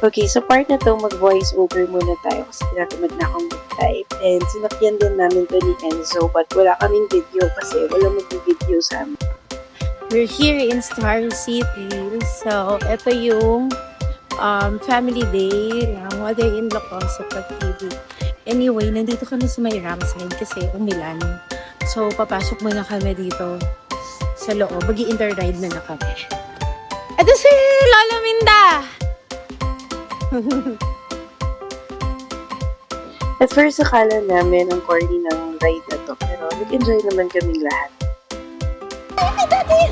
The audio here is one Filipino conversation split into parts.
Okay, sa part na to, mag-voice over muna tayo kasi tinatamad na akong mag-type. And sinakyan din namin to ni Enzo, but wala kaming video kasi wala mag-video sa amin. We're here in Star City. So, ito yung family day ng mother-in-law ko sa pag-TV. Anyway, nandito kami sa may Ramside kasi umilan. So, papasok muna kami dito sa loob. Mag-i-interride na kami. Ito si Lola Minda! At first, akala namin ang corny ng ride na to, pero nag-enjoy naman kaming lahat. Ay, dati!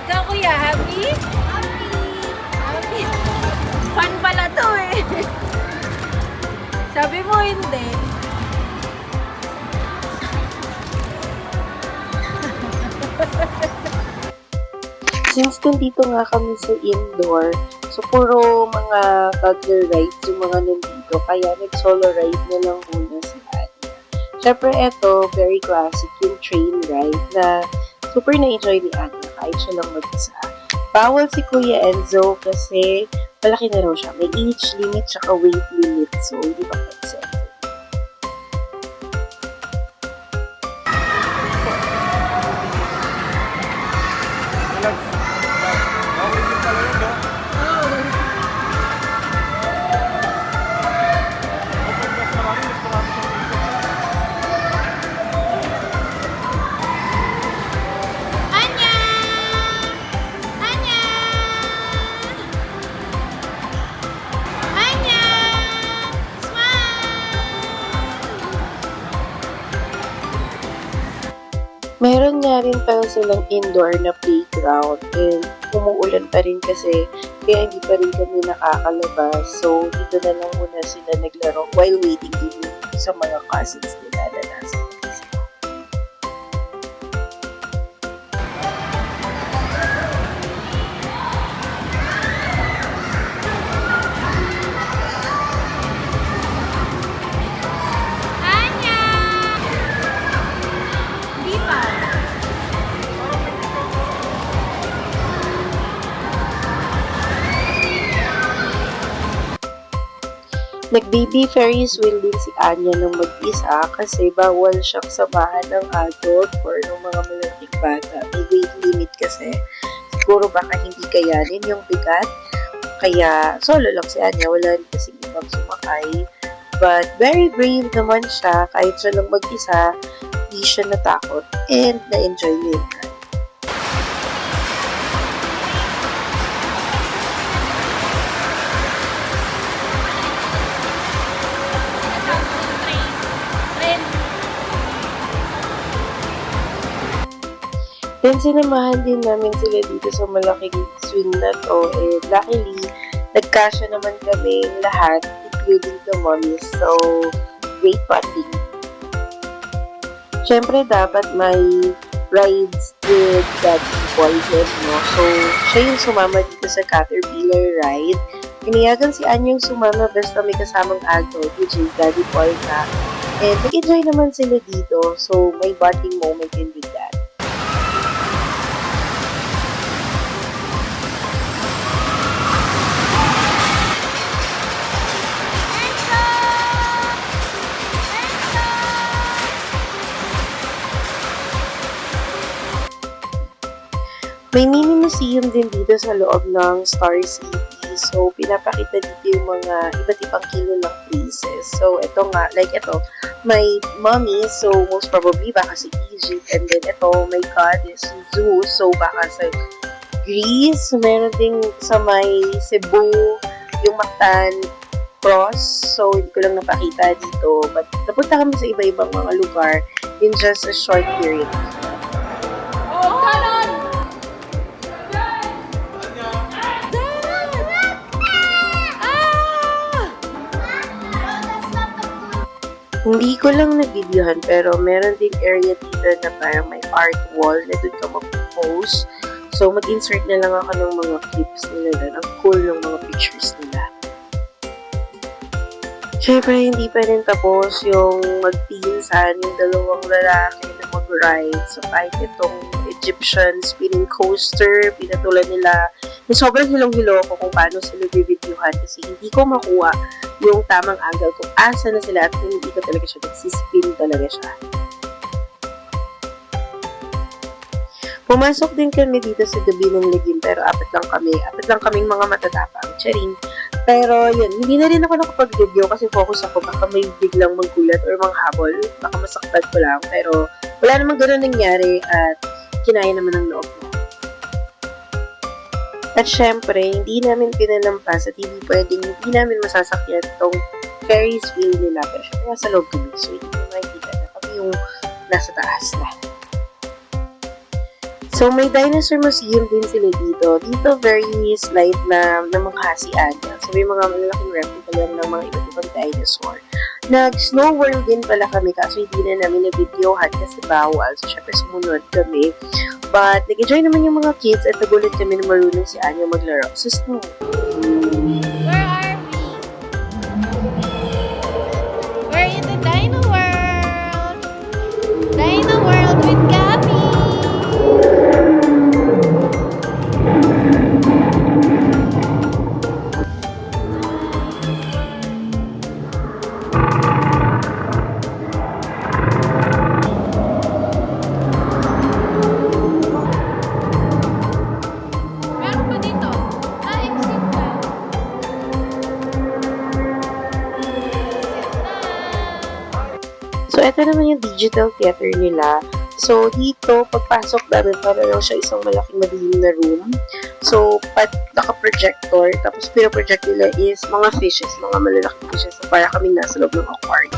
Ikaw, kuya, happy? Happy. Fun pala to eh. Sabi mo hindi. Since nandito nga kami sa indoor, so puro mga toddler rides yung mga nandito, kaya nag-solo ride na lang muna si Anya. Syempre, eto, very classic yung train ride na super na-enjoy ni Anya kahit siya lang mag-isa. Bawal si Kuya Enzo kasi malaki na raw siya. May age limit tsaka weight limit, so hindi pa pwede. Meron nga rin pala silang indoor na playground and umuulan pa rin kasi kaya hindi pa rin kami nakakalabas. So, dito na lang muna sila naglaro while waiting din sa mga cousins nila na nasa isa. Nag-baby Ferris wheel din si Anya ng mag-isa kasi bawal siyang samahan ng adult or ng mga malaking bata. May weight limit kasi. Siguro baka hindi kayanin yung bigat. Kaya solo lang si Anya. Wala rin kasi ibang sumakay. But very brave naman siya. Kahit siya lang mag-isa, hindi siya natakot and na-enjoy niya yung ride. Then, sinamahan din namin sila dito sa malaking swing na to. And luckily, nagkasya naman kami lahat, including the mommies. So, great bonding. Siyempre, dapat may rides with Daddy Boyden, no? So, siya yung sumama dito sa Caterpillar ride. Pinayagan si Anya yung sumama basta may kasamang adult, which is Daddy Polka. And nag-enjoy naman sila dito. So, may bonding moment din with that. May mini museum din dito sa loob ng Star City. So, pinapakita dito yung mga iba't ibang kilalang places. So, ito nga, like ito, may mummy, so most probably baka sa Egypt. And then ito, may goddess zoo, so baka sa Greece. Meron ding sa may Cebu, yung Mactan Cross. So, hindi ko lang napakita dito. But, napunta kami sa iba-ibang mga lugar in just a short period. Hindi ko lang na-videohan pero meron ding area dito na parang may art wall na doon ka mag-post. So, mag-insert na lang ako ng mga clips nila doon. Ang cool ng mga pictures nila. Siyempre, hindi pa rin tapos yung magpinsan, yung dalawang lalaki na mag-ride. So, kahit itong Egyptian spinning coaster, pinatulan nila. Na sobrang hilong-hilo ko kung paano sila bibidyuhan kasi hindi ko makuha yung tamang angle kung asa na sila at kung hindi ko talaga siya nagsispin talaga siya. Pumasok din kami dito sa gabi ng Legim pero apat lang kaming mga matatapang. Charing. Pero yun, hindi na rin ako nakapag-video kasi focus ako baka may biglang magkulat or manghabol. Baka masaktan ko lang. Pero wala namang gano'n nangyari at kinaya naman ng loob ko. At syempre, hindi namin pinalampas at hindi namin masasakyan itong Ferris wheel nila. Pero syempre, nasa loob kami. So, hindi ko makikita na kami yung nasa taas na. So, may dinosaur museum din sila dito. Dito, very slight na mukha si Anya. So, may mga malalaking replica lang ng mga iba't ibang dinosaur. Nag-snow world din pala kami kaso hindi na namin na-videohan kasi bawal. So, syempre, sumunod kami. But, nag-enjoy naman yung mga kids at nagulat kami na marunong si Anya maglaro sa snow. Where are we? We're in the Dino World! Dino World with Gabby! Meron pa dito? Exit na. So, ito naman yung digital theater nila. So, dito, pagpasok namin, para lang siya isang malaking madilim na room. So, naka-projector, tapos pinaproject nila is mga fishes, mga malalaking fishes. So, para kaming nasa loob ng aquarium.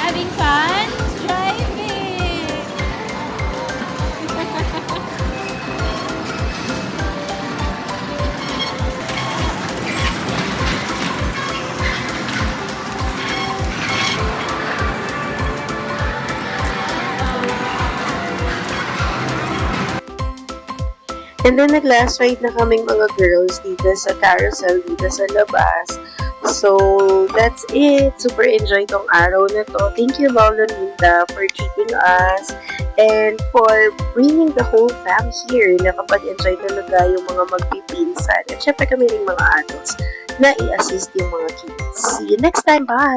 Having fun? Driving! And then, nag-last ride na kaming mga girls dito sa carousel, dito sa labas. So, that's it. Super enjoy tong araw na to. Thank you, Lolo Linda, for treating us and for bringing the whole fam here. Nakapag-enjoy talaga yung mga magpipinsan. At syempre kami rin mga adults na i-assist yung mga kids. See you next time. Bye!